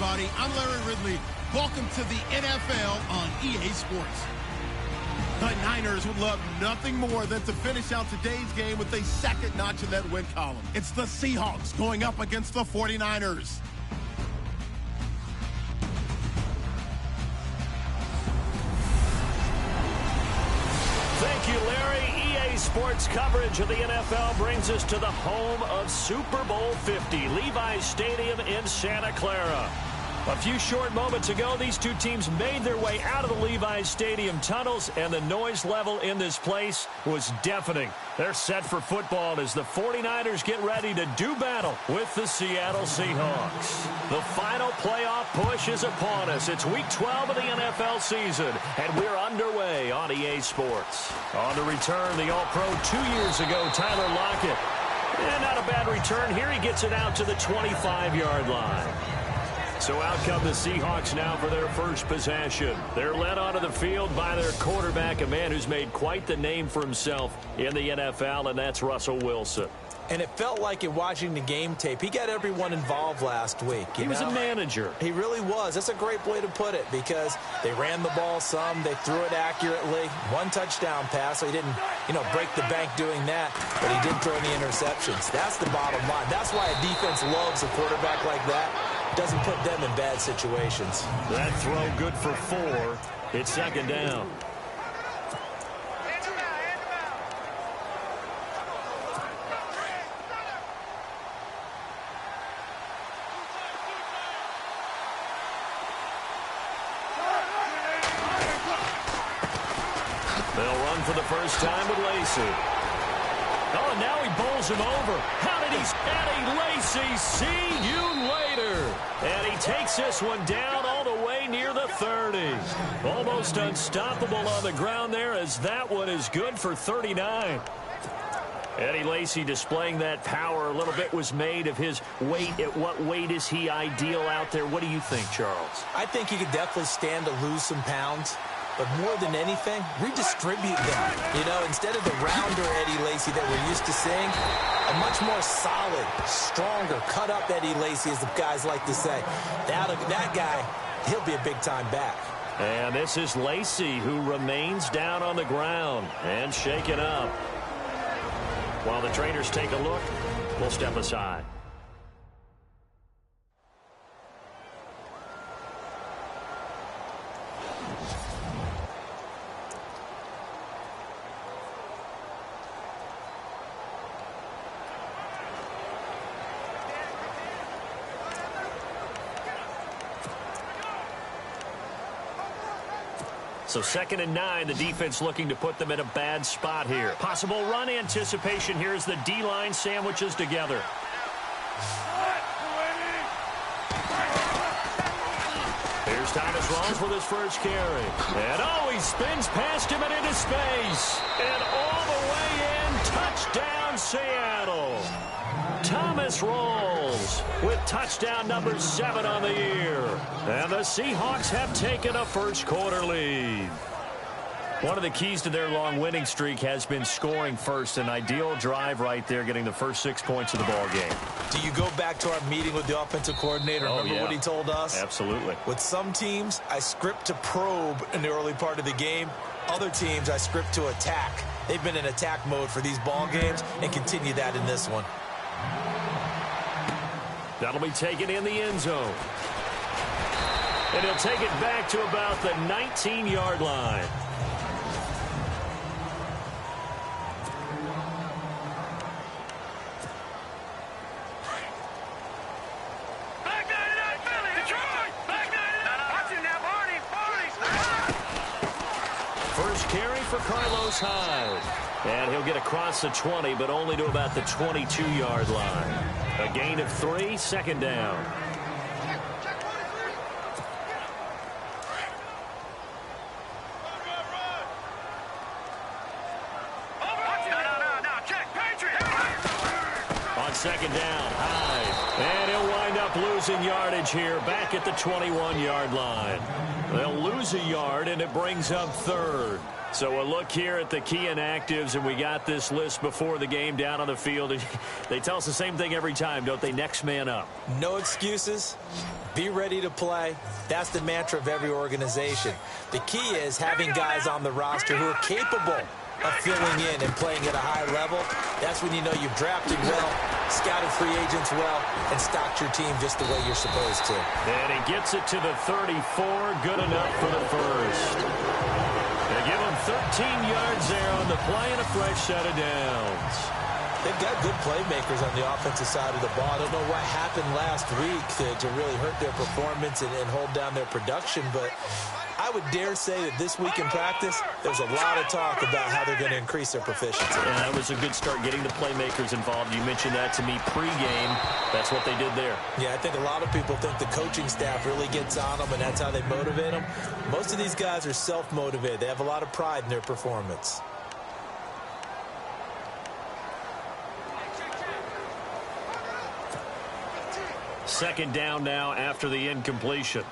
everybody. I'm Larry Ridley. Welcome to the NFL on EA Sports. The Niners would love nothing more than to finish out today's game with a second notch in that win column. It's the Seahawks going up against the 49ers. Thank you, Larry. EA Sports coverage of the NFL brings us to the home of Super Bowl 50, Levi's Stadium in Santa Clara. A few short moments ago, these two teams made their way out of the Levi's Stadium tunnels, and the noise level in this place was deafening. They're set for football as the 49ers get ready to do battle with the Seattle Seahawks. The final playoff push is upon us. It's Week 12 of the NFL season, and we're underway on EA Sports. On the return, the All-Pro 2 years ago, Tyler Lockett. And not a bad return here. He gets it out to the 25-yard line. So out come the Seahawks now for their first possession. They're led onto the field by their quarterback, a man who's made quite the name for himself in the NFL, and that's Russell Wilson. And it felt like in watching the game tape, he got everyone involved last week. He was a manager. He really was. That's a great way to put it because they ran the ball some, they threw it accurately. One touchdown pass, so he didn't, break the bank doing that, but he didn't throw any interceptions. That's the bottom line. That's why a defense loves a quarterback like that. Doesn't put them in bad situations. That throw good for 4. It's second down. They'll run for the first time with Lacy. Oh, and now he bowls him over. How did he? Eddie Lacy, see you later. And he takes this one down all the way near the 30. Almost unstoppable on the ground there as that one is good for 39. Eddie Lacy displaying that power. A little bit was made of his weight. At what weight is he ideal out there? What do you think, Charles? I think he could definitely stand to lose some pounds. But more than anything, redistribute them. Instead of the rounder Eddie Lacy that we're used to seeing, a much more solid, stronger, cut-up Eddie Lacy, as the guys like to say. That guy, he'll be a big-time back. And this is Lacy, who remains down on the ground and shaken up. While the trainers take a look, we'll step aside. So 2nd and 9, the defense looking to put them in a bad spot here. Possible run anticipation here as the D-line sandwiches together. Here's Thomas Rawls with his first carry. And he spins past him and into space. And all the way in, touchdown Seattle. Thomas Rawls with touchdown number 7 on the year. And the Seahawks have taken a first-quarter lead. One of the keys to their long winning streak has been scoring first. An ideal drive right there, getting the first 6 points of the ball game. Do you go back to our meeting with the offensive coordinator? Remember what he told us? Absolutely. With some teams, I script to probe in the early part of the game. Other teams, I script to attack. They've been in attack mode for these ball games and continue that in this one. That'll be taken in the end zone. And he'll take it back to about the 19-yard line. First carry for Carlos Hyde. And he'll get across the 20, but only to about the 22-yard line. A gain of 3, second down. On second down, Hyde. And he'll wind up losing yardage here back at the 21-yard line. They'll lose a yard, and it brings up 3rd. So a look here at the key inactives, and we got this list before the game down on the field. They tell us the same thing every time, don't they? Next man up. No excuses. Be ready to play. That's the mantra of every organization. The key is having guys on the roster who are capable of filling in and playing at a high level. That's when you know you've drafted well, scouted free agents well, and stocked your team just the way you're supposed to. And he gets it to the 34. Good enough for the first. They give him 13 yards there on the play and a fresh set of downs. They've got good playmakers on the offensive side of the ball. I don't know what happened last week to really hurt their performance and hold down their production, but I would dare say that this week in practice, there's a lot of talk about how they're going to increase their proficiency. Yeah, that was a good start getting the playmakers involved. You mentioned that to me pregame. That's what they did there. Yeah, I think a lot of people think the coaching staff really gets on them, and that's how they motivate them. Most of these guys are self-motivated. They have a lot of pride in their performance. Second down now after the incompletion.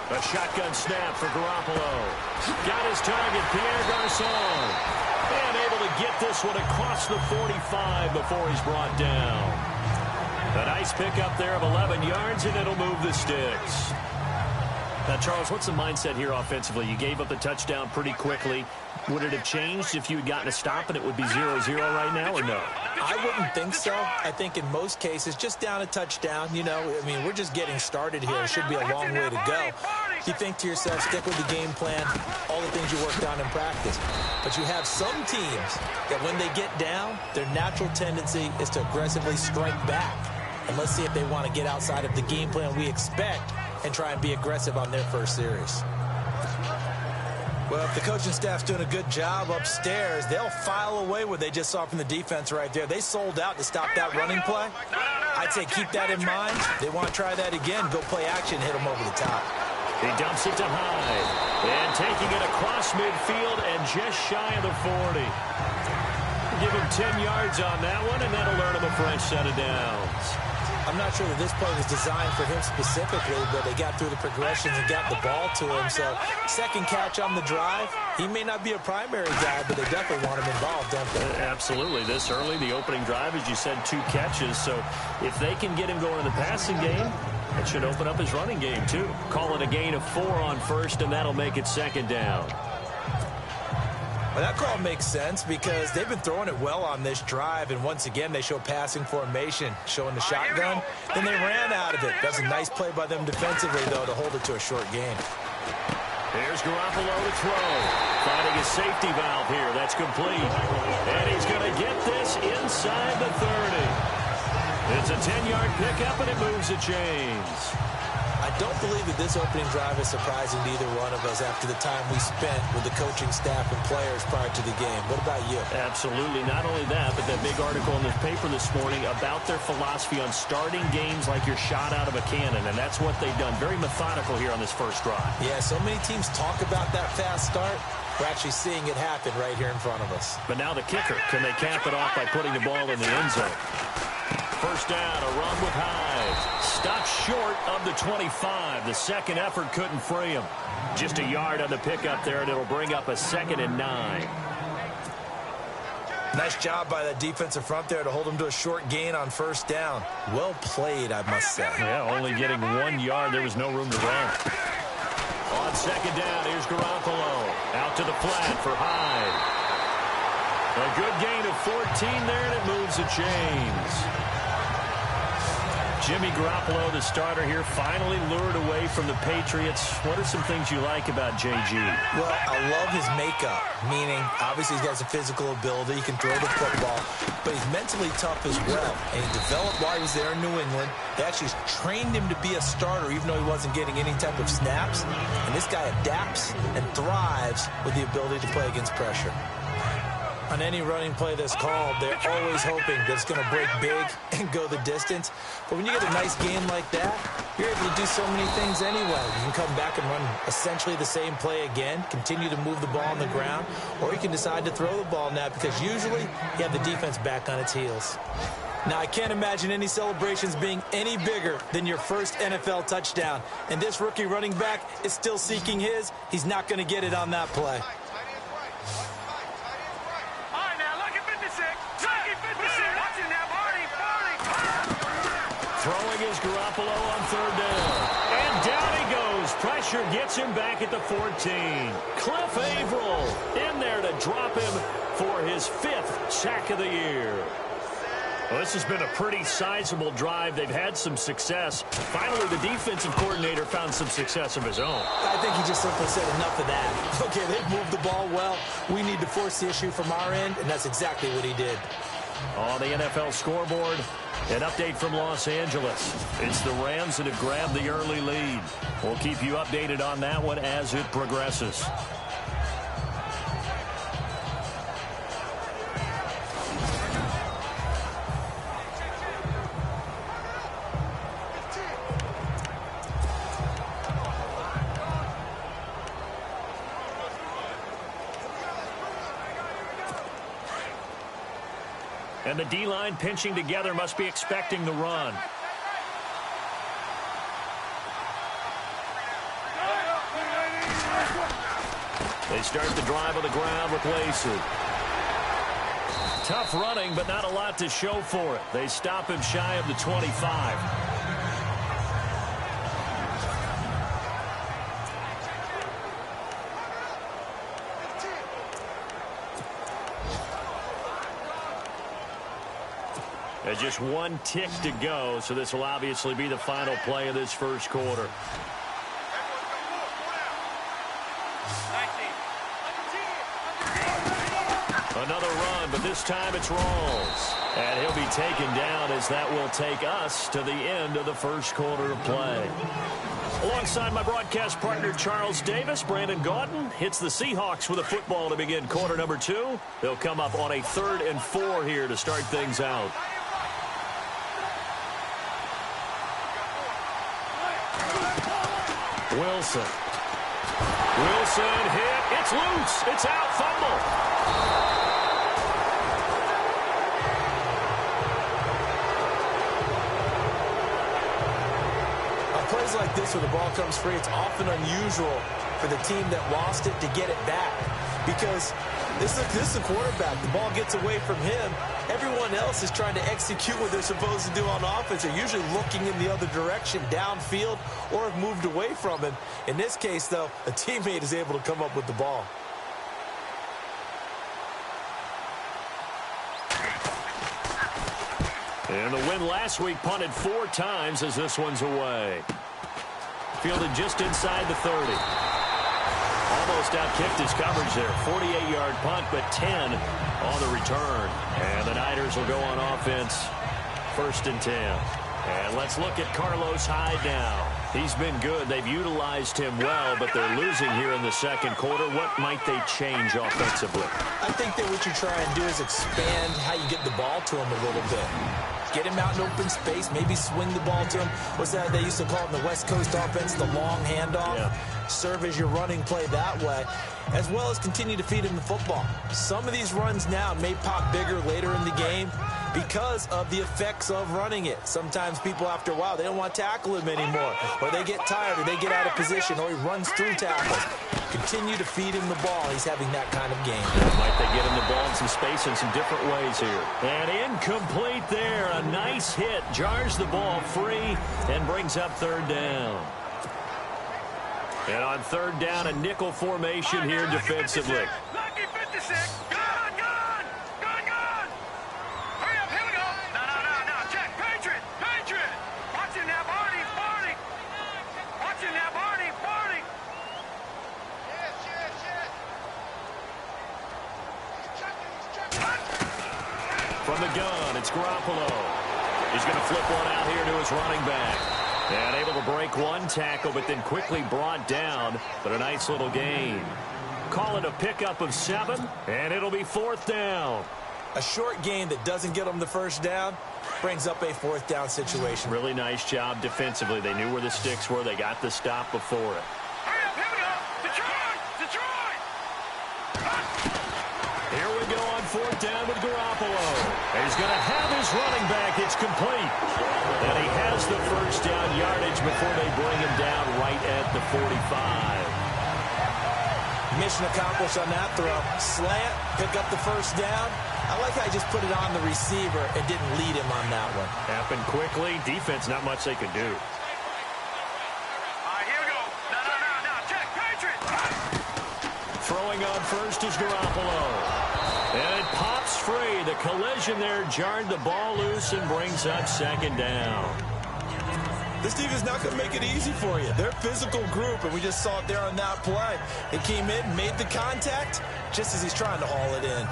A shotgun snap for Garoppolo. Got his target, Pierre Garçon. And able to get this one across the 45 before he's brought down. A nice pickup there of 11 yards, and it'll move the sticks. Now, Charles, what's the mindset here offensively? You gave up the touchdown pretty quickly. Would it have changed if you had gotten a stop and it would be 0-0 right now, or no? I wouldn't think so. I think in most cases, just down a touchdown, you know, I mean, we're just getting started here. It should be a long way to go. You think to yourself, stick with the game plan, all the things you worked on in practice. But you have some teams that when they get down, their natural tendency is to aggressively strike back. And let's see if they want to get outside of the game plan we expect and try and be aggressive on their first series. Well, if the coaching staff's doing a good job upstairs, they'll file away what they just saw from the defense right there. They sold out to stop that running play. I'd say keep that in mind. They want to try that again, go play action, hit them over the top. He dumps it to Hyde. And taking it across midfield and just shy of the 40. Give him 10 yards on that one, and that'll earn him a fresh set of downs. I'm not sure that this play was designed for him specifically, but they got through the progressions and got the ball to him. So second catch on the drive. He may not be a primary guy, but they definitely want him involved, don't they? Absolutely. This early, the opening drive, as you said, 2 catches. So if they can get him going in the passing game, it should open up his running game, too. Call it a gain of 4 on first, and that'll make it second down. Well, that call makes sense because they've been throwing it well on this drive, and once again, they show passing formation, showing the shotgun. Then they ran out of it. That's a nice play by them defensively, though, to hold it to a short gain. Here's Garoppolo to throw. Finding a safety valve here. That's complete. And he's going to get this inside the 30. It's a 10-yard pickup, and it moves the chains. I don't believe that this opening drive is surprising to either one of us after the time we spent with the coaching staff and players prior to the game. What about you? Absolutely. Not only that, but that big article in the paper this morning about their philosophy on starting games like you're shot out of a cannon, and that's what they've done. Very methodical here on this first drive. Yeah, so many teams talk about that fast start. We're actually seeing it happen right here in front of us. But now the kicker. Can they cap it off by putting the ball in the end zone? First down, a run with Hyde. Stopped short of the 25. The second effort couldn't free him. Just a yard on the pickup there, and it'll bring up a 2nd and 9. Nice job by that defensive front there to hold him to a short gain on first down. Well played, I must say. Yeah, only getting 1 yard. There was no room to run. On second down, here's Garoppolo. Out to the flat for Hyde. A good gain of 14 there, and it moves the chains. Jimmy Garoppolo, the starter here, finally lured away from the Patriots. What are some things you like about JG? Well, I love his makeup, meaning obviously he's got some physical ability. He can throw the football, but he's mentally tough as well. And he developed while he was there in New England. They actually trained him to be a starter even though he wasn't getting any type of snaps. And this guy adapts and thrives with the ability to play against pressure. On any running play that's called, they're always hoping that it's going to break big and go the distance. But when you get a nice game like that, you're able to do so many things anyway. You can come back and run essentially the same play again, continue to move the ball on the ground, or you can decide to throw the ball now because usually you have the defense back on its heels. Now, I can't imagine any celebrations being any bigger than your first NFL touchdown. And this rookie running back is still seeking his. He's not going to get it on that play. Throwing is Garoppolo on third down. And down he goes. Pressure gets him back at the 14. Cliff Averill in there to drop him for his 5th sack of the year. Well, this has been a pretty sizable drive. They've had some success. Finally, the defensive coordinator found some success of his own. I think he just simply said enough of that. Okay, they've moved the ball well. We need to force the issue from our end, and that's exactly what he did. On the NFL scoreboard, an update from Los Angeles. It's the Rams that have grabbed the early lead. We'll keep you updated on that one as it progresses. And the D-line pinching together must be expecting the run. They start the drive on the ground with Lacey. Tough running, but not a lot to show for it. They stop him shy of the 25. There's just one tick to go, so this will obviously be the final play of this first quarter. Another run, but this time it's Rawls. And he'll be taken down as that will take us to the end of the first quarter of play. Alongside my broadcast partner, Charles Davis, Brandon Gaudin hits the Seahawks with a football to begin quarter number 2. They'll come up on a 3rd and 4 here to start things out. Wilson hit. It's loose. It's out. Fumble. Plays like this where the ball comes free, it's often unusual for the team that lost it to get it back. Because this is a quarterback. The ball gets away from him. Everyone else is trying to execute what they're supposed to do on offense. They're usually looking in the other direction, downfield, or have moved away from him. In this case, though, a teammate is able to come up with the ball. And the win last week punted 4 times as this one's away. Fielded just inside the 30. Almost outkicked his coverage there. 48-yard punt, but 10 on the return. And the Niners will go on offense, 1st and 10. And let's look at Carlos Hyde now. He's been good. They've utilized him well, but they're losing here in the second quarter. What might they change offensively? I think that what you try and do is expand how you get the ball to him a little bit. Get him out in open space, maybe swing the ball to him. What's that they used to call it in the West Coast offense, the long handoff? Yeah. Serve as your running play that way, as well as continue to feed him the football. Some of these runs now may pop bigger later in the game because of the effects of running it. Sometimes people, after a while, they don't want to tackle him anymore, or they get tired, or they get out of position, or he runs through tackles. Continue to feed him the ball. He's having that kind of game. Might they get him the ball in some space in some different ways here. And incomplete there. A nice hit. Jars the ball free and brings up 3rd down. And on 3rd down, a nickel formation here defensively. Lucky 56. Gone. Hurry up, here we go. No. Check. Patriot. Watch him now, Barney. Watch him now, Barney. From the gun, it's Garoppolo. He's going to flip one out here to his running back. And able to break one tackle, but then quickly brought down. But a nice little gain. Call it a pickup of 7, and it'll be 4th down. A short gain that doesn't get them the first down brings up a 4th down situation. Really nice job defensively. They knew where the sticks were. They got the stop before it. Hurry up, here we go. Detroit. Here we go on 4th fourth down with Garoppolo. He's going to have his running back. It's complete. And he has the first down yardage before they bring him down right at the 45. Mission accomplished on that throw. Slant, pick up the first down. I like how he just put it on the receiver and didn't lead him on that one. Happened quickly. Defense, not much they could do. Here we go. No. Check. Patriot. Throwing on first is Garoppolo. And it pops free. The collision there jarred the ball loose and brings up second down. This team is not going to make it easy for you. They're a physical group, and we just saw it there on that play. They came in, made the contact, just as he's trying to haul it in.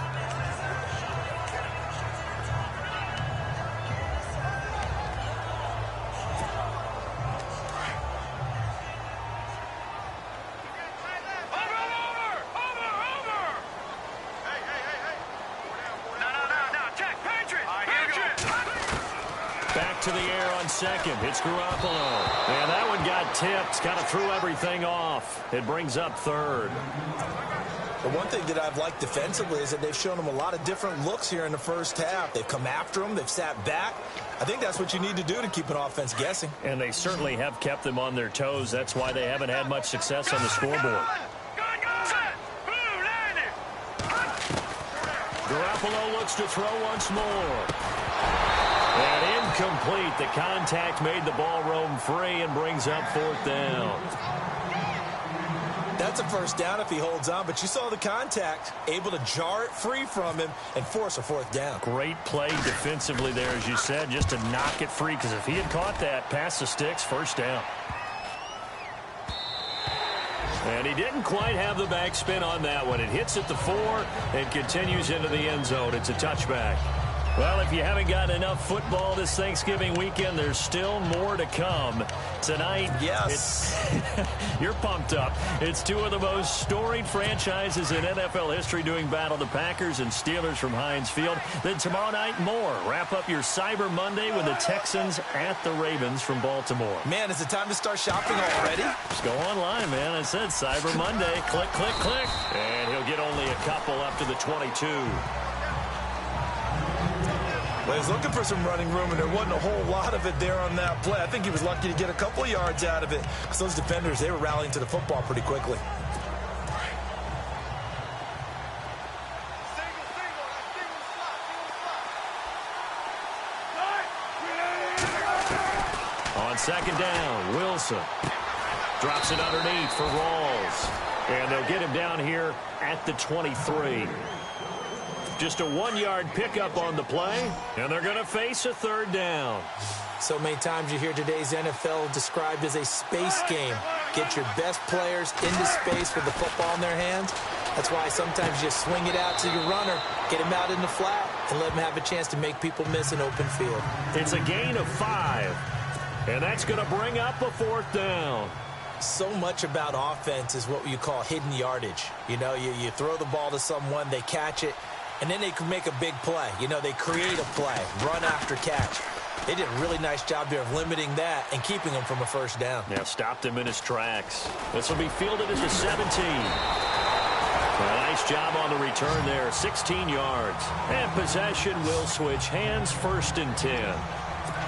To the air on second. It's Garoppolo. And that one got tipped. Kind of threw everything off. It brings up third. The one thing that I've liked defensively is that they've shown him a lot of different looks here in the first half. They've come after him. They've sat back. I think that's what you need to do to keep an offense guessing. And they certainly have kept them on their toes. That's why they haven't had much success on the scoreboard. Garoppolo looks to throw once more. And incomplete. The contact made the ball roam free and brings up fourth down. That's a first down if he holds on, but you saw the contact, able to jar it free from him and force a fourth down. Great play defensively there, as you said, just to knock it free, because if he had caught that, past the sticks, first down. And he didn't quite have the backspin on that one. It hits at the 4 and continues into the end zone. It's a touchback. Well, if you haven't gotten enough football this Thanksgiving weekend, there's still more to come. Tonight, yes, you're pumped up. It's two of the most storied franchises in NFL history doing battle, the Packers and Steelers from Heinz Field. Then tomorrow night, more. Wrap up your Cyber Monday with the Texans at the Ravens from Baltimore. Man, is it time to start shopping already? Just go online, man. I said Cyber Monday. Click, click, click. And he'll get only a couple up to the 22. Well, he's looking for some running room, and there wasn't a whole lot of it there on that play. I think he was lucky to get a couple of yards out of it, because those defenders, they were rallying to the football pretty quickly. On second down, Wilson drops it underneath for Rawls. And they'll get him down here at the 23. Just a 1-yard pickup on the play, and they're going to face a third down. So many times you hear today's NFL described as a space game. Get your best players into space with the football in their hands. That's why sometimes you swing it out to your runner, get him out in the flat, and let him have a chance to make people miss an open field. It's a gain of 5, and that's going to bring up a fourth down. So much about offense is what you call hidden yardage. You know, you throw the ball to someone, they catch it, and then they can make a big play. You know, they create a play, run after catch. They did a really nice job there of limiting that and keeping him from a first down. Yeah, stopped him in his tracks. This will be fielded at the 17. A nice job on the return there, 16 yards. And possession will switch hands, 1st and 10.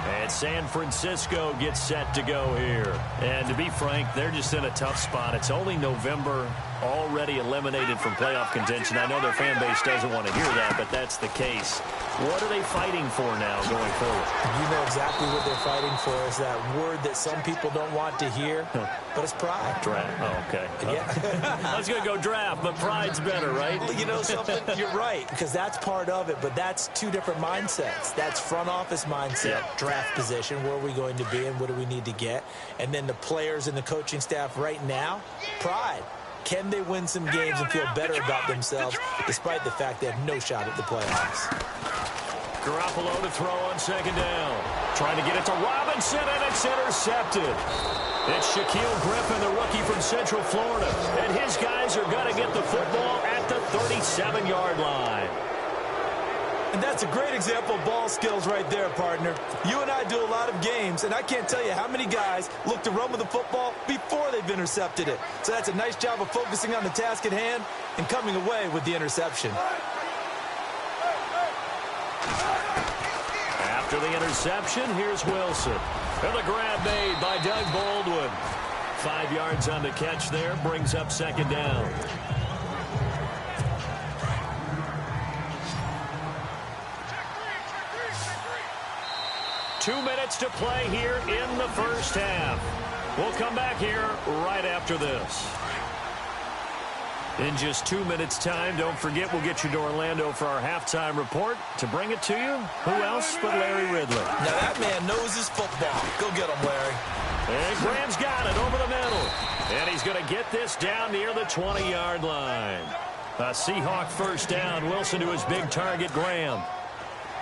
And San Francisco gets set to go here. And to be frank, they're just in a tough spot. It's only November, already eliminated from playoff contention. I know their fan base doesn't want to hear that, but that's the case. What are they fighting for now going forward? You know exactly what they're fighting for is that word that some people don't want to hear, but it's pride. Draft. Oh, okay. Yeah. I was going to go draft, but pride's better, right? You know something? You're right, because that's part of it, but that's two different mindsets. That's front office mindset, draft position, where are we going to be and what do we need to get? And then the players and the coaching staff right now, pride. Can they win some games and feel better about themselves despite the fact they have no shot at the playoffs? Garoppolo to throw on second down. Trying to get it to Robinson, and it's intercepted. It's Shaquille Griffin, the rookie from Central Florida. And his guys are going to get the football at the 37-yard line. And that's a great example of ball skills right there, partner. You and I do a lot of games, and I can't tell you how many guys look to run with the football before they've intercepted it. So that's a nice job of focusing on the task at hand and coming away with the interception. After the interception, here's Wilson. And the grab made by Doug Baldwin. 5 yards on the catch there, brings up second down. Two minutes to play here in the first half. We'll come back here right after this. In just 2 minutes' time, don't forget we'll get you to Orlando for our halftime report. To bring it to you, who else but Larry Ridley? Now that man knows his football. Go get him, Larry. And Graham's got it over the middle. And he's going to get this down near the 20-yard line. A Seahawk first down. Wilson to his big target, Graham.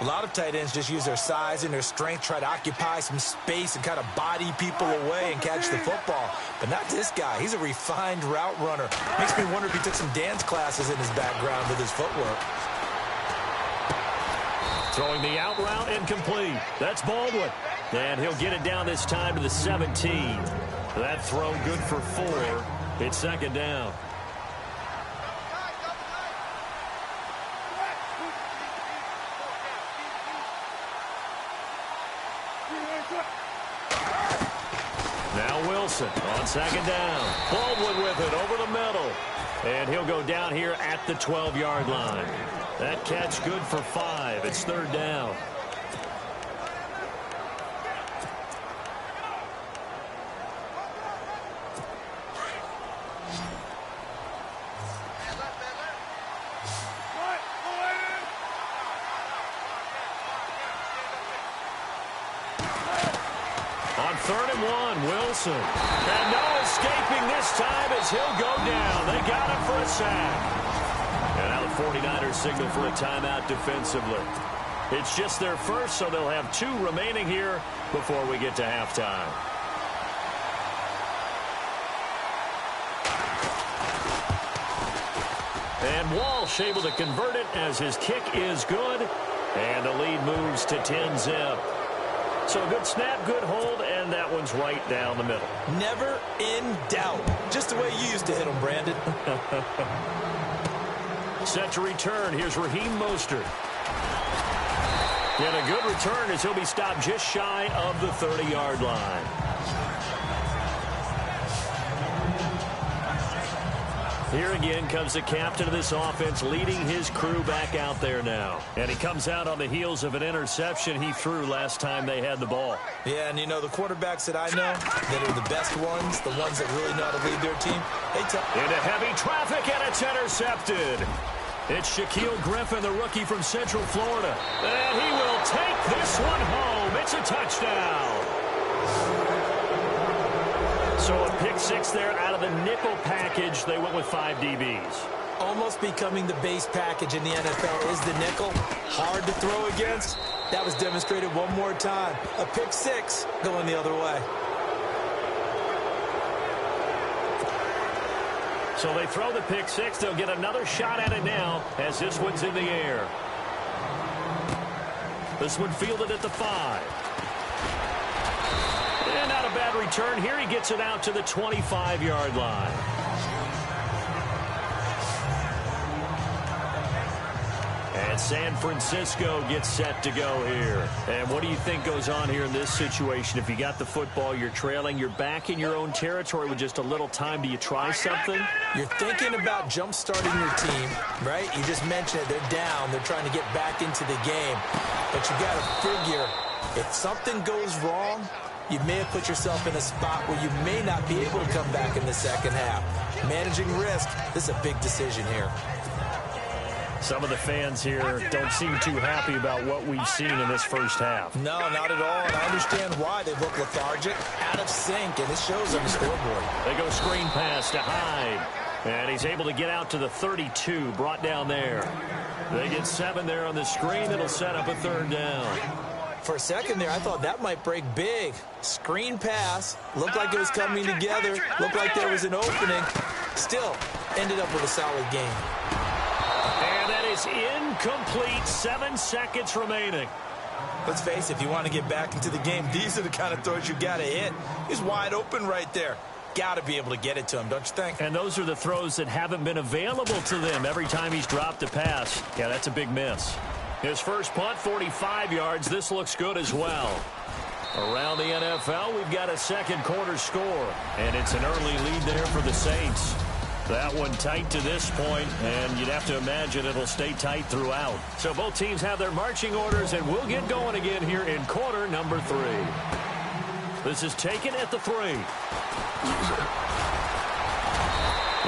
A lot of tight ends just use their size and their strength, try to occupy some space and kind of body people away and catch the football. But not this guy. He's a refined route runner. Makes me wonder if he took some dance classes in his background with his footwork. Throwing the out route incomplete. That's Baldwin. And he'll get it down this time to the 17. That throw good for 4. It's second down. Now Wilson on second down. Baldwin with it over the middle. And he'll go down here at the 12-yard line. That catch good for 5. It's third down. Third and 1, Wilson. And no escaping this time as he'll go down. They got him for a sack. And now the 49ers signal for a timeout defensively. It's just their first, so they'll have 2 remaining here before we get to halftime. And Walsh able to convert it as his kick is good. And the lead moves to 10-zip. So a good snap, good hold, and that one's right down the middle. Never in doubt. Just the way you used to hit them, Brandon. Set to return. Here's Raheem Mostert. And a good return as he'll be stopped just shy of the 30-yard line. Here again comes the captain of this offense leading his crew back out there now. And he comes out on the heels of an interception he threw last time they had the ball. Yeah, and you know, the quarterbacks that I know that are the best ones, the ones that really know how to lead their team, into heavy traffic, and it's intercepted. It's Shaquille Griffin, the rookie from Central Florida. And he will take this one home. It's a touchdown. So a pick 6 there out of the nickel package. They went with 5 DBs. Almost becoming the base package in the NFL is the nickel. Hard to throw against. That was demonstrated one more time. A pick 6 going the other way. So they throw the pick 6. They'll get another shot at it now as this one's in the air. This one fielded at the 5. And not a bad return. Here he gets it out to the 25-yard line. And San Francisco gets set to go here. And what do you think goes on here in this situation? If you got the football, you're trailing, you're back in your own territory with just a little time. Do you try something? You're thinking about jump-starting your team, right? You just mentioned it. They're down. They're trying to get back into the game. But you got to figure, if something goes wrong, you may have put yourself in a spot where you may not be able to come back in the second half. Managing risk, this is a big decision here. Some of the fans here don't seem too happy about what we've seen in this first half. No, not at all, and I understand why. They look lethargic, out of sync, and it shows on the scoreboard. They go screen pass to Hyde, and he's able to get out to the 32, brought down there. They get 7 there on the screen. It'll set up a third down. For a second there, I thought that might break big. Screen pass, looked like it was coming together, looked like there was an opening. Still, ended up with a solid game. And that is incomplete. 7 seconds remaining. Let's face it, if you want to get back into the game, these are the kind of throws you got to hit. He's wide open right there. Got to be able to get it to him, don't you think? And those are the throws that haven't been available to them every time he's dropped a pass. Yeah, that's a big miss. His first punt, 45 yards. This looks good as well. Around the NFL, we've got a second quarter score, and it's an early lead there for the Saints. That one tight to this point, and you'd have to imagine it'll stay tight throughout. So both teams have their marching orders, and we'll get going again here in quarter number 3. This is taken at the 3.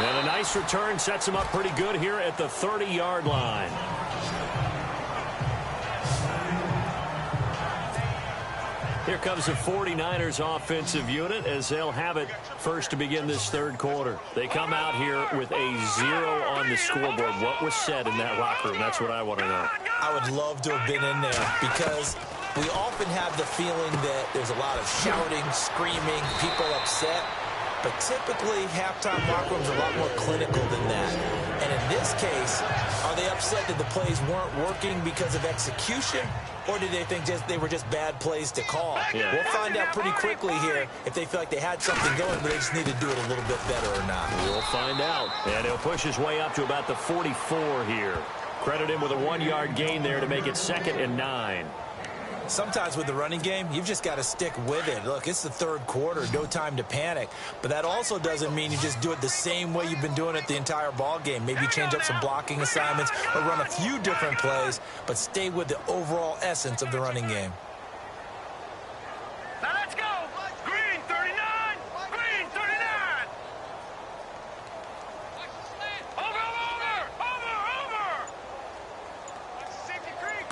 And a nice return sets him up pretty good here at the 30-yard line. Here comes the 49ers offensive unit as they'll have it first to begin this third quarter. They come out here with a 0 on the scoreboard. What was said in that locker room? That's what I want to know. I would love to have been in there because we often have the feeling that there's a lot of shouting, screaming, people upset. But typically, halftime locker rooms are a lot more clinical than that. And in this case, are they upset that the plays weren't working because of execution? Or did they think they were just bad plays to call? Yeah. We'll find out pretty quickly here if they feel like they had something going, but they just need to do it a little bit better or not. We'll find out. And he'll push his way up to about the 44 here. Credit him with a 1-yard gain there to make it 2nd and 9. Sometimes with the running game, you've just got to stick with it. Look, it's the third quarter, no time to panic. But that also doesn't mean you just do it the same way you've been doing it the entire ball game. Maybe change up some blocking assignments or run a few different plays, but stay with the overall essence of the running game. Now let's go. Green 39. Green 39. Over. Safety green.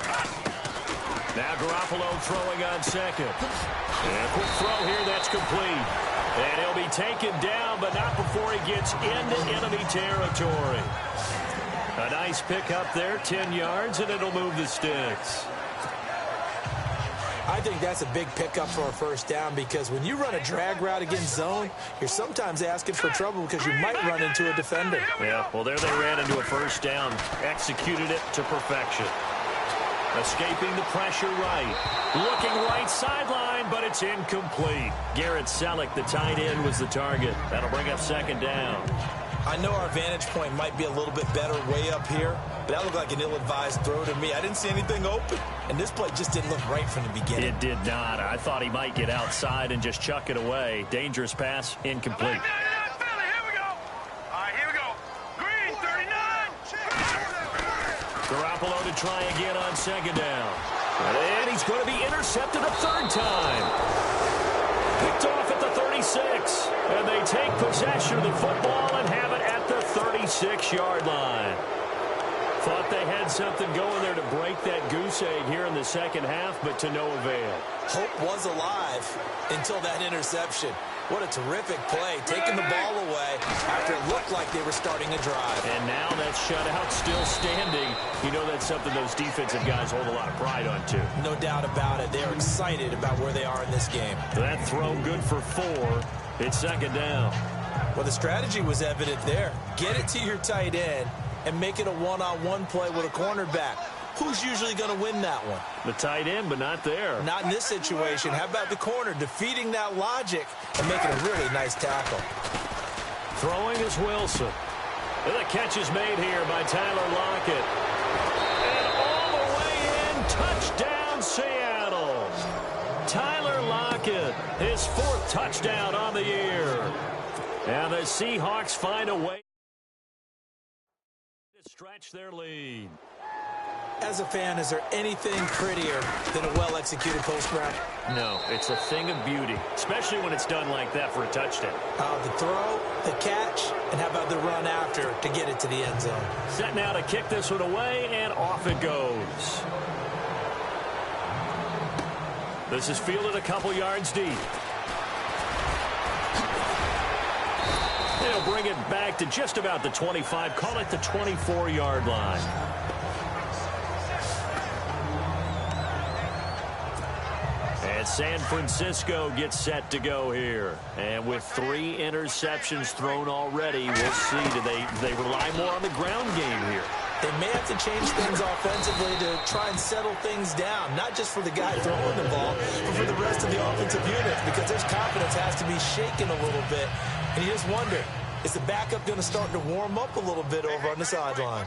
Now Garoppolo throwing on second. And a quick throw here, that's complete. And he'll be taken down, but not before he gets into enemy territory. A nice pickup there, 10 yards, and it'll move the sticks. I think that's a big pickup for a first down because when you run a drag route against zone, you're sometimes asking for trouble because you might run into a defender. Yeah, well, there they ran into a first down. Executed it to perfection. Escaping the pressure right. Looking right sideline, but it's incomplete. Garrett Selleck, the tight end, was the target. That'll bring up 2nd down. I know our vantage point might be a little bit better way up here, but that looked like an ill-advised throw to me. I didn't see anything open, and this play just didn't look right from the beginning. It did not. I thought he might get outside and just chuck it away. Dangerous pass, incomplete. Garoppolo to try again on 2nd down. And he's going to be intercepted a 3rd time. Picked off at the 36. And they take possession of the football and have it at the 36-yard line. Thought they had something going there to break that goose egg here in the second half, but to no avail. Hope was alive until that interception. What a terrific play, taking the ball away after it looked like they were starting a drive. And now that shutout still standing. You know that's something those defensive guys hold a lot of pride on, too. No doubt about it. They're excited about where they are in this game. That throw good for 4. It's 2nd down. Well, the strategy was evident there. Get it to your tight end and make it a one-on-one play with a cornerback. Who's usually going to win that one? The tight end, but not there. Not in this situation. How about the corner defeating that logic and making a really nice tackle? Throwing is Wilson. And the catch is made here by Tyler Lockett. And all the way in, touchdown Seattle. Tyler Lockett, his 4th touchdown on the year. And the Seahawks find a way to stretch their lead. As a fan, is there anything prettier than a well-executed post route? No, it's a thing of beauty, especially when it's done like that for a touchdown. The throw, the catch, and how about the run after to get it to the end zone? Set now to kick this one away, and off it goes. This is fielded a couple yards deep. They'll bring it back to just about the 25, call it the 24-yard line. And San Francisco gets set to go here. And with 3 interceptions thrown already, we'll see. Do they rely more on the ground game here? They may have to change things offensively to try and settle things down, not just for the guy throwing the ball, but for the rest of the offensive unit, because their confidence has to be shaken a little bit. And you just wonder, is the backup going to start to warm up a little bit over on the sideline?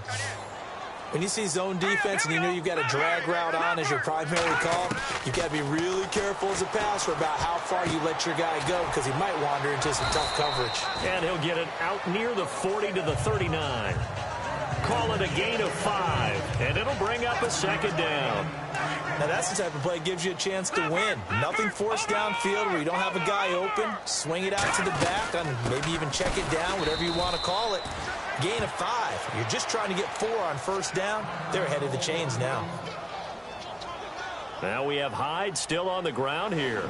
When you see zone defense and you know you've got a drag route on as your primary call, you've got to be really careful as a passer about how far you let your guy go because he might wander into some tough coverage. And he'll get it out near the 40 to the 39. Call it a gain of 5, and it'll bring up a second down. Now that's the type of play that gives you a chance to win. Nothing forced downfield where you don't have a guy open. Swing it out to the back and maybe even check it down, whatever you want to call it. Gain of 5. You're just trying to get 4 on first down. They're ahead of the chains now. Now we have Hyde still on the ground here.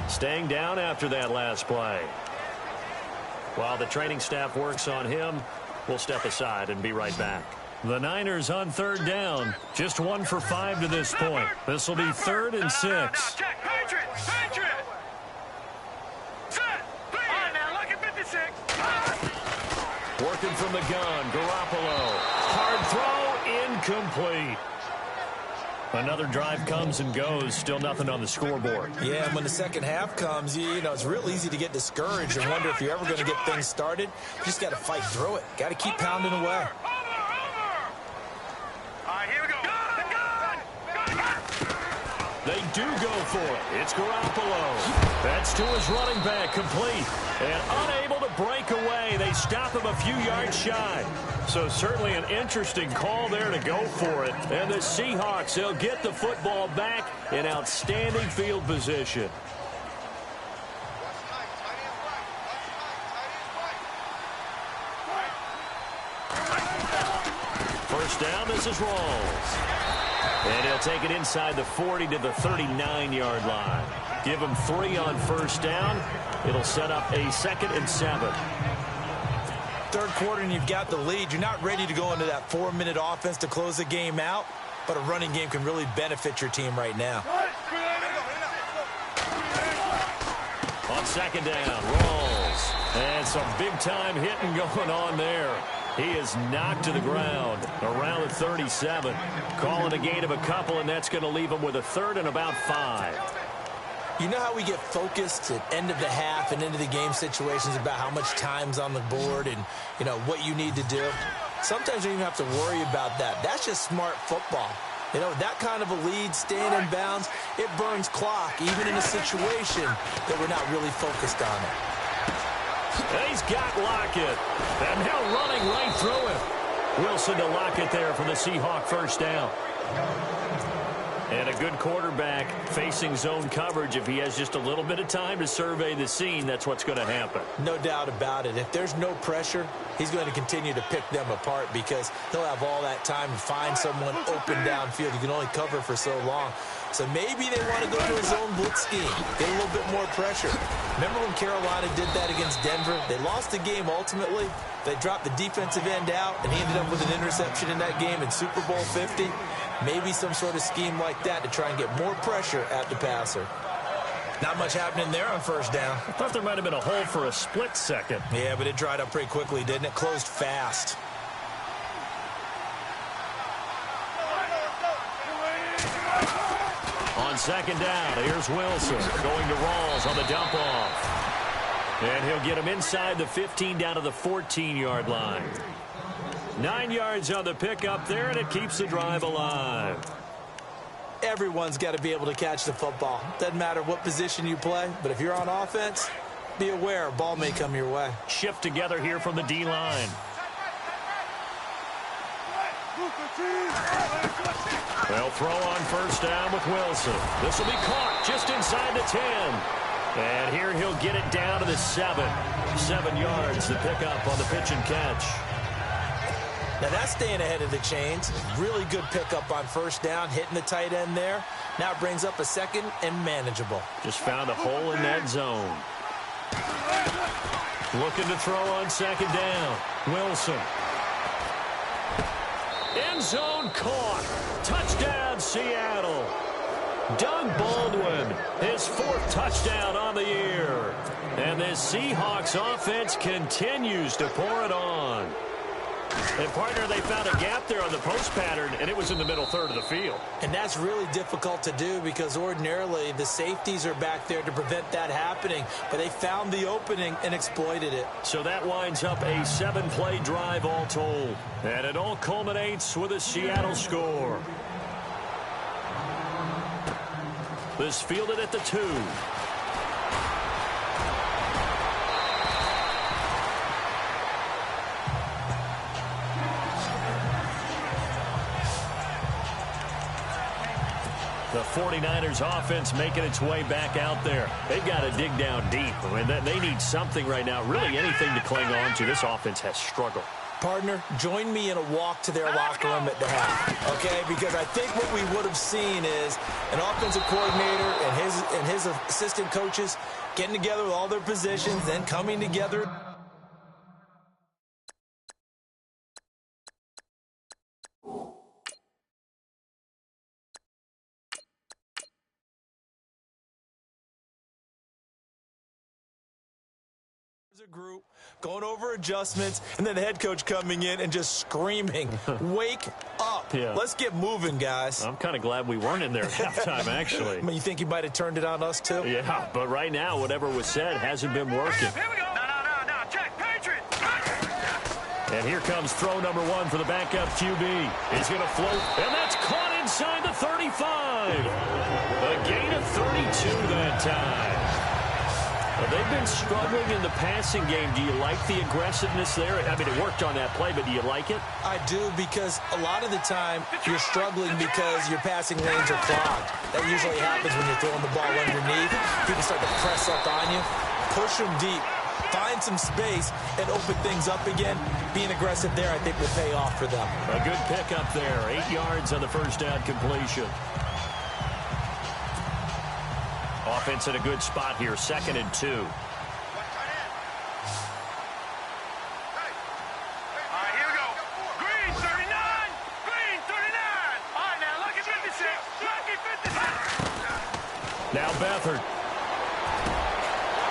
Staying down after that last play. While the training staff works on him, we'll step aside and be right back. The Niners on third down. Just 1 for 5 to this point. This will be 3rd and 6. Now check. Patriot. Set. All right, now look at 56. Working from the gun, Garoppolo. Hard throw, incomplete. Another drive comes and goes, still nothing on the scoreboard. Yeah, and when the second half comes, you know, it's real easy to get discouraged and wonder if you're ever going to get things started. You just got to fight through it. Got to keep pounding away. Over. All right, here we go. They do go for it. It's Garoppolo. That's to his running back, complete. And unable to break away. They stop him a few yards shy. So certainly an interesting call there to go for it. And the Seahawks, they'll get the football back in outstanding field position. First down, this is Rawls. And he'll take it inside the 40 to the 39-yard line. Give him 3 on first down. It'll set up a 2nd and 7. Third quarter and you've got the lead. You're not ready to go into that 4-minute offense to close the game out, but a running game can really benefit your team right now. On second down, Rawls. And some big-time hitting going on there. He is knocked to the ground around the 37. Calling a gain of a couple, and that's going to leave him with a 3rd and about 5. You know how we get focused at end of the half and into the game situations about how much time's on the board and, you know, what you need to do? Sometimes you don't even have to worry about that. That's just smart football. You know, that kind of a lead, staying in bounds, it burns clock, even in a situation that we're not really focused on it. And he's got Lockett. And now running right through him. Wilson to Lockett there for the Seahawk first down. And a good quarterback facing zone coverage. If he has just a little bit of time to survey the scene, that's what's going to happen. No doubt about it. If there's no pressure, he's going to continue to pick them apart because he'll have all that time to find someone open downfield. You can only cover for so long. So maybe they want to go to a zone blitz scheme, get a little bit more pressure. Remember when Carolina did that against Denver? They lost the game ultimately. They dropped the defensive end out, and he ended up with an interception in that game in Super Bowl 50. Maybe some sort of scheme like that to try and get more pressure at the passer. Not much happening there on first down. I thought there might have been a hole for a split second. Yeah, but it dried up pretty quickly, didn't it? Closed fast. On second down, here's Wilson going to Rawls on the dump off. And he'll get him inside the 15 down to the 14-yard line. 9 yards on the pickup there, and it keeps the drive alive. Everyone's got to be able to catch the football. Doesn't matter what position you play, but if you're on offense, be aware a ball may come your way. Shift together here from the D-line. They'll throw on first down with Wilson. This will be caught just inside the 10. And here he'll get it down to the 7. 7 yards to pick up on the pitch and catch. Now that's staying ahead of the chains. Really good pickup on first down, hitting the tight end there. Now it brings up a 2nd and manageable. Just found a hole in that zone. Looking to throw on second down. Wilson. End zone caught. Touchdown, Seattle. Doug Baldwin, his 4th touchdown on the year. And this Seahawks offense continues to pour it on. And, partner, they found a gap there on the post pattern, and it was in the middle third of the field. And that's really difficult to do because ordinarily the safeties are back there to prevent that happening. But they found the opening and exploited it. So that winds up a 7-play drive all told. And it all culminates with a Seattle score. This fielded at the 2. The 49ers offense making its way back out there. They've got to dig down deep. I mean, they need something right now, really anything to cling on to. This offense has struggled. Partner, join me in a walk to their locker room at the half, okay? Because I think what we would have seen is an offensive coordinator and his assistant coaches getting together with all their positions, then coming together. A group going over adjustments, and then the head coach coming in and just screaming, wake up. Yeah. Let's get moving, guys. I'm kind of glad we weren't in there at halftime, actually. I mean, you think he might have turned it on us, too? Yeah, but right now, whatever was said hasn't been working. Here we go. No. Check. Patriot. And here comes throw number 1 for the backup QB. He's going to float, and that's caught inside the 35. A gain of 32 that time. Well, they've been struggling in the passing game. Do you like the aggressiveness there? I mean, it worked on that play, but do you like it? I do, because a lot of the time you're struggling because your passing lanes are clogged. That usually happens when you're throwing the ball underneath. People start to press up on you. Push them deep. Find some space and open things up again. Being aggressive there, I think, will pay off for them. A good pickup there. 8 yards on the first down completion. Offense in a good spot here, 2nd and 2. All right, here we go. Green 39. Green 39. All right, now lucky 56. Lucky 56. Now Beathard.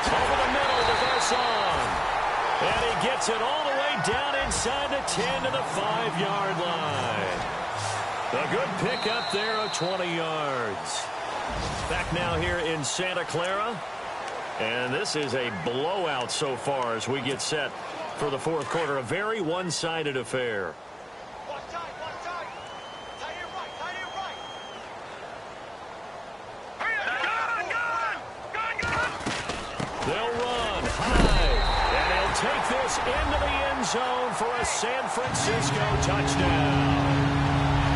Over the middle to Garcon. And he gets it all the way down inside the 10 to the 5-yard line. A good pickup there of 20 yards. Back now here in Santa Clara. And this is a blowout so far as we get set for the 4th quarter. A very one-sided affair. Watch tight. Tight here right. Hurry up. Gun. They'll run high. And he'll take this into the end zone for a San Francisco touchdown.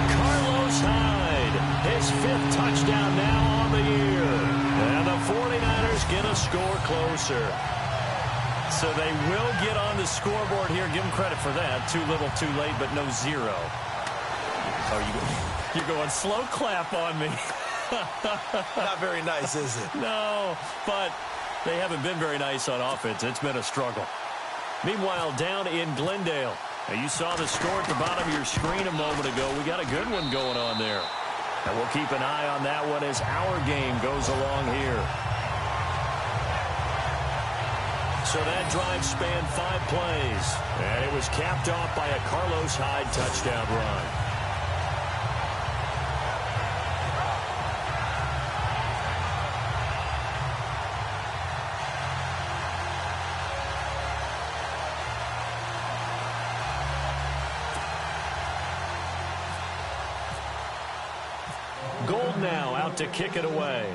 Carlos Hyde, his 5th touchdown now on the year. And the 49ers get a score closer. So they will get on the scoreboard here. Give them credit for that. Too little, too late, but no 0. Oh, you're going slow clap on me. Not very nice, is it? No, but they haven't been very nice on offense. It's been a struggle. Meanwhile, down in Glendale. Now, you saw the score at the bottom of your screen a moment ago. We got a good one going on there. And we'll keep an eye on that one as our game goes along here. So that drive spanned 5 plays. And it was capped off by a Carlos Hyde touchdown run. Gold now out to kick it away.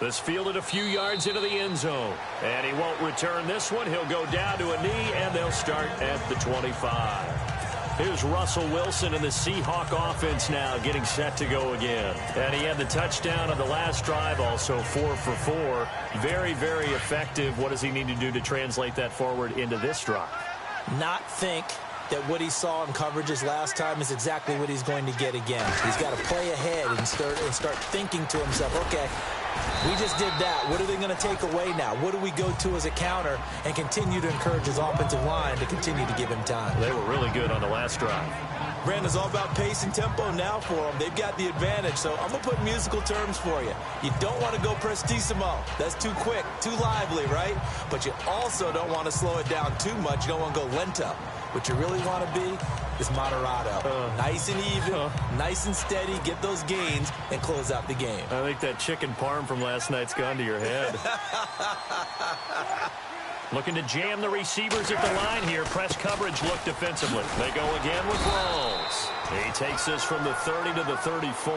This fielded a few yards into the end zone. And he won't return this one. He'll go down to a knee, and they'll start at the 25. Here's Russell Wilson in the Seahawk offense now getting set to go again. And he had the touchdown on the last drive, also 4 for 4. Very, very effective. What does he need to do to translate that forward into this drive? Not think that what he saw in coverages last time is exactly what he's going to get again. He's got to play ahead and start thinking to himself, okay, We just did that. What are they going to take away now? What do we go to as a counter and continue to encourage his offensive line to continue to give him time? They were really good on the last drive. Brandon, it's all about pace and tempo now for them. They've got the advantage, so I'm going to put musical terms for you. You don't want to go prestissimo. That's too quick, too lively, right? But you also don't want to slow it down too much. You don't want to go lento. What you really want to be is moderato. Nice and even, nice and steady, get those gains, and close out the game. I think that chicken parm from last night's gone to your head. Looking to jam the receivers at the line here. Press coverage look defensively. They go again with Rawls. He takes this from the 30 to the 34.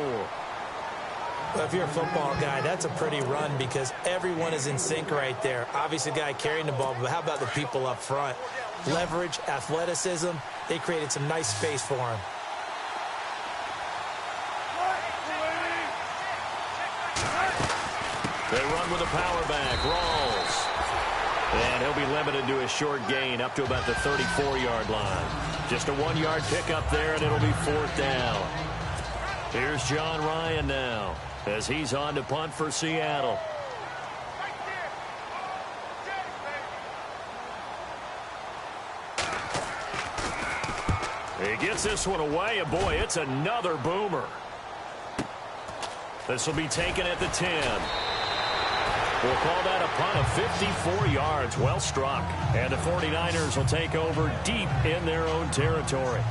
Well, if you're a football guy, that's a pretty run because everyone is in sync right there. Obviously, the guy carrying the ball, but how about the people up front? Leverage, athleticism, they created some nice space for him. They run with a power back. Rawls. And he'll be limited to a short gain up to about the 34-yard line. Just a 1-yard pickup there, and it'll be 4th down. Here's John Ryan now as he's on to punt for Seattle. He gets this one away, and boy, it's another boomer. This will be taken at the 10. We'll call that a punt of 54 yards. Well struck. And the 49ers will take over deep in their own territory.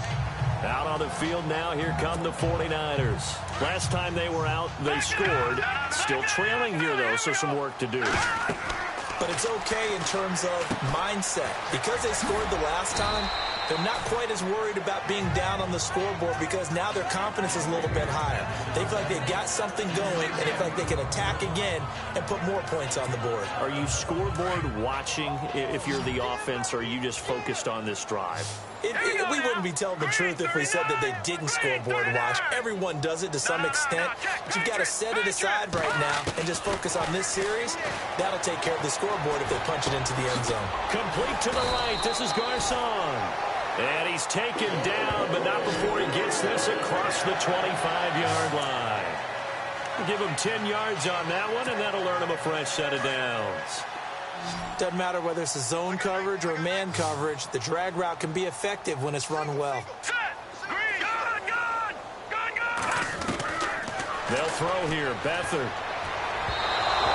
Out on the field now, here come the 49ers. Last time they were out, they scored. Still trailing here, though, so some work to do. But it's okay in terms of mindset. Because they scored the last time, they're not quite as worried about being down on the scoreboard because now their confidence is a little bit higher. They feel like they've got something going, and they feel like they can attack again and put more points on the board. Are you scoreboard watching if you're the offense, or are you just focused on this drive? We wouldn't be telling the truth if we said that they didn't scoreboard watch. Everyone does it to some extent, but you've got to set it aside right now and just focus on this series. That'll take care of the scoreboard if they punch it into the end zone. Complete to the right. This is Garcon. And he's taken down, but not before he gets this across the 25-yard line. Give him 10 yards on that one, and that'll earn him a fresh set of downs. Doesn't matter whether it's a zone coverage or man coverage, the drag route can be effective when it's run well. They'll throw here. Beathard.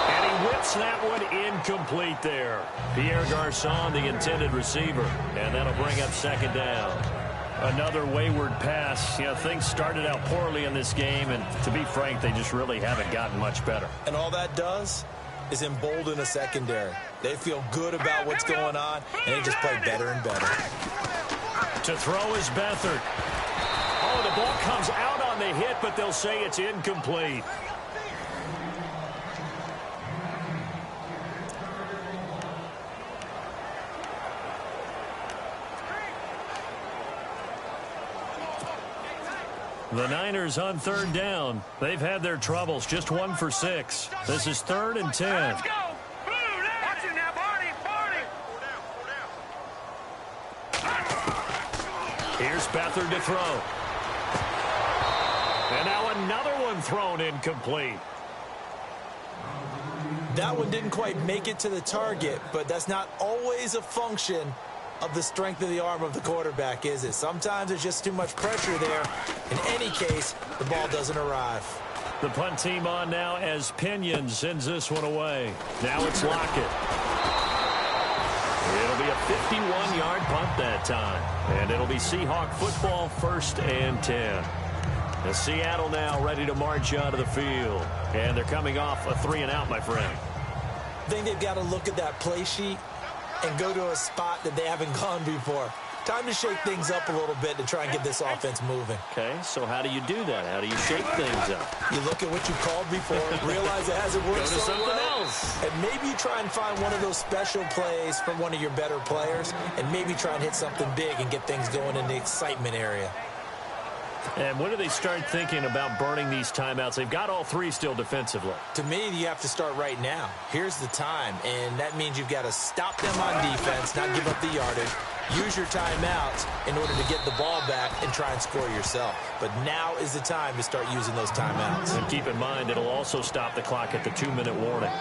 And he whips that one incomplete there. Pierre Garcon, the intended receiver. And that'll bring up 2nd down. Another wayward pass. You know, things started out poorly in this game, and to be frank, they just really haven't gotten much better. And all that does is embolden a secondary. They feel good about what's going on, and they just play better and better. To throw is Beathard. Oh, the ball comes out on the hit, but they'll say it's incomplete. The Niners on 3rd down. They've had their troubles. Just 1 for 6. This is 3rd and 10. Let's go. Watch it now, Barney. Here's Beathard to throw. And now another one thrown incomplete. That one didn't quite make it to the target, but that's not always a function of the strength of the arm of the quarterback, is it? Sometimes there's just too much pressure there. In any case, the ball doesn't arrive. The punt team on now as Pinion sends this one away. Now it's Lockett. It'll be a 51-yard punt that time. And it'll be Seahawk football, 1st and 10. The Seattle now ready to march onto the field. And they're coming off a 3-and-out, my friend. I think they've got to look at that play sheet and go to a spot that they haven't gone before. Time to shake things up a little bit to try and get this offense moving. Okay, so how do you do that? How do you shake things up? You look at what you called before, realize it hasn't worked Go to so something well, else. and maybe you try and find one of those special plays from one of your better players, and maybe try and hit something big and get things going in the excitement area. And when do they start thinking about burning these timeouts? They've got all 3 still defensively. To me, you have to start right now. Here's the time, and that means you've got to stop them on defense, not give up the yardage, use your timeouts in order to get the ball back and try and score yourself. But now is the time to start using those timeouts. And keep in mind, it'll also stop the clock at the 2-minute warning.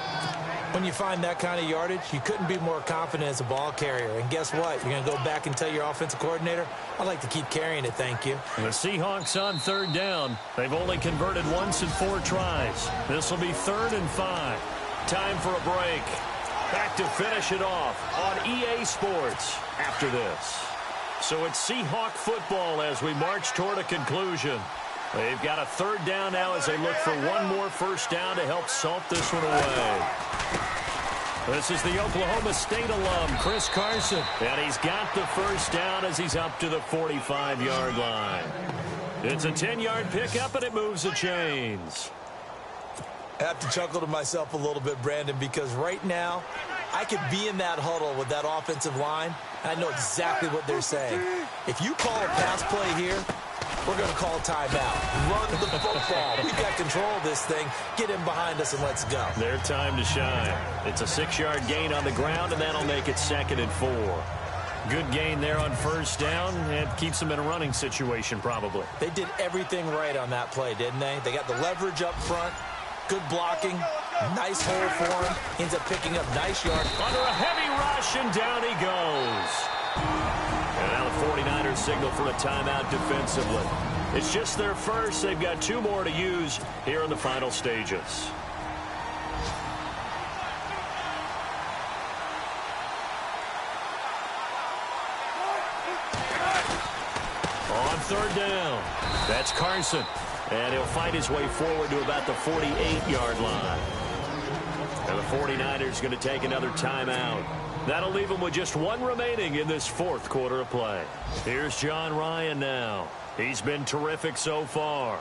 When you find that kind of yardage, you couldn't be more confident as a ball carrier. And guess what? You're going to go back and tell your offensive coordinator, I'd like to keep carrying it, thank you. And the Seahawks on 3rd down. They've only converted once in 4 tries. This will be 3rd and 5. Time for a break. Back to finish it off on EA Sports after this. So it's Seahawk football as we march toward a conclusion. They've got a 3rd down now as they look for one more first down to help salt this one away. This is the Oklahoma State alum, Chris Carson. And he's got the first down as he's up to the 45-yard line. It's a 10-yard pickup, and it moves the chains. I have to chuckle to myself a little bit, Brandon, because right now I could be in that huddle with that offensive line, and I know exactly what they're saying. If you call a pass play here, we're going to call a timeout. Run the football. We've got control of this thing. Get in behind us and let's go. Their time to shine. It's a 6-yard gain on the ground, and that'll make it 2nd and 4. Good gain there on first down. It keeps them in a running situation probably. They did everything right on that play, didn't they? They got the leverage up front. Good blocking. Nice hole for him. Ends up picking up nice yard. Under a heavy rush, and down he goes. And now the 49ers signal for a timeout defensively. It's just their first. They've got 2 more to use here in the final stages. On 3rd down, that's Carson. And he'll fight his way forward to about the 48-yard line. And the 49ers going to take another timeout. That'll leave them with just 1 remaining in this 4th quarter of play. Here's John Ryan now. He's been terrific so far.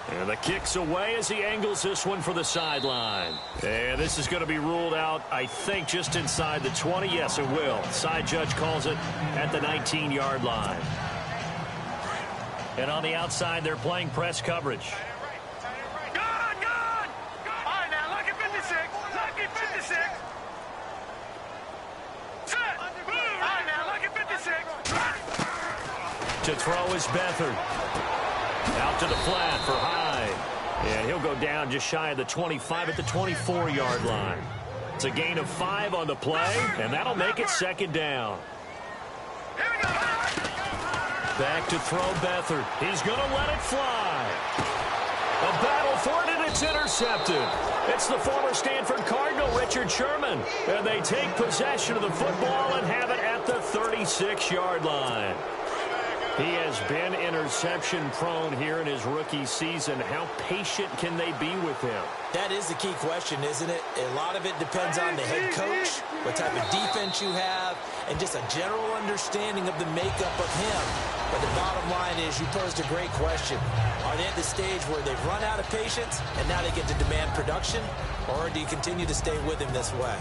And the kick's away as he angles this one for the sideline. And this is going to be ruled out, I think, just inside the 20. Yes, it will. Side judge calls it at the 19-yard line. And on the outside, they're playing press coverage. Good! All right, now, look at 56. Look at 56. Set. All right, now, look at 56. To throw is Beathard. Out to the flat for Hyde. And he'll go down just shy of the 25 at the 24-yard line. It's a gain of 5 on the play, and that'll make it 2nd down. Here we go. Back to throw Beathard. He's going to let it fly. A battle for it, and it's intercepted. It's the former Stanford Cardinal, Richard Sherman. And they take possession of the football and have it at the 36-yard line. He has been interception-prone here in his rookie season. How patient can they be with him? That is the key question, isn't it? A lot of it depends on the head coach, what type of defense you have, and just a general understanding of the makeup of him. But the bottom line is, you posed a great question. Are they at the stage where they've run out of patience, and now they get to demand production? Or do you continue to stay with him this way?